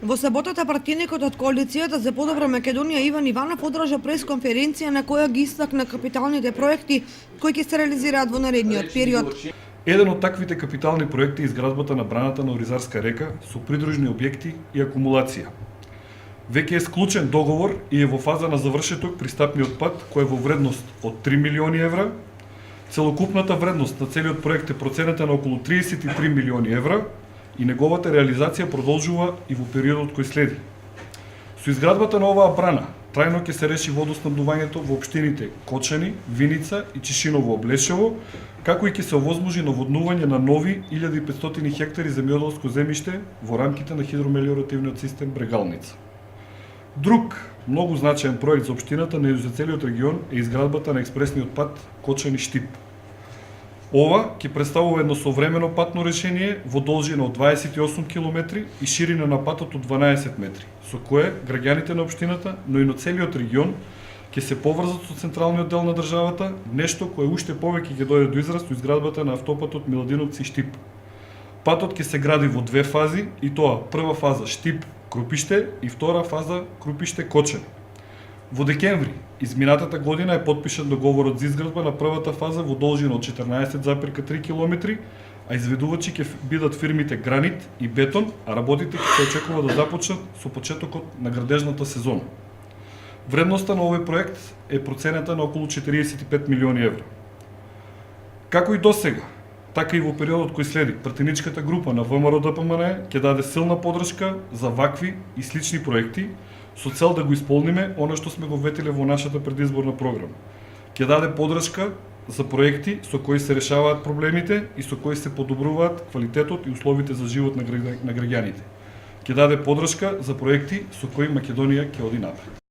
Во саботата пратеникот од коалицијата за подобра Македонија Иван Иванов одржа пресконференција на која ги истакна капиталните проекти кои ќе се реализираат во наредниот период. Еден од таквите капитални проекти е изградбата на браната на Оризарска река со придружни објекти и акумулација. Веќе е склучен договор и е во фаза на завршеток пристапниот пат кој е во вредност од 3 милиони евра. Целокупната вредност на целиот проект е проценета на околу 33 милиони евра и неговата реализација продолжува и во периодот кој следи. Со изградбата на оваа брана трајно ќе се реши водоснабдувањето во општините Кочани, Виница и Чишиново Облешево, како и ќе се овозможи наводнување на нови 1500 хектари земјоделско земјиште во рамките на хидромелиоративниот систем Брегалница. Друг многу значаен проект за општината, но и за целиот регион е изградбата на експресниот пат Кочани-Штип. Ова ќе представува едно современо патно решение во должина од 28 км и ширина на патот од 12 метри, со кое граѓаните на општината, но и на целиот регион ќе се поврзат со централниот дел на државата, нешто кое уште повеќе ќе дојде до израз со изградбата на автопатот Миладиновци-Штип. Патот ќе се гради во две фази, и тоа прва фаза Штип-Крупиште и втора фаза Крупиште-Кочани. Во декември изминатата година е потпишан договорот за изградба на првата фаза во должина од 14,3 км, а изведувачи ќе бидат фирмите Гранит и Бетон, а работите ќе се очекува да започнат со почетокот на градежната сезона. Вредноста на овој проект е проценета на околу 45 милиони евра. Како и досега, така и во периодот кој следи, пратеничката група на ВМРО-ДПМН ќе даде силна поддршка за вакви и слични проекти, со цел да го исполниме она што сме го ветиле во нашата предизборна програма. Ќе даде поддршка за проекти со кои се решаваат проблемите и со кои се подобруваат квалитетот и условите за живот на граѓаните. Ќе даде поддршка за проекти со кои Македонија ќе оди напред.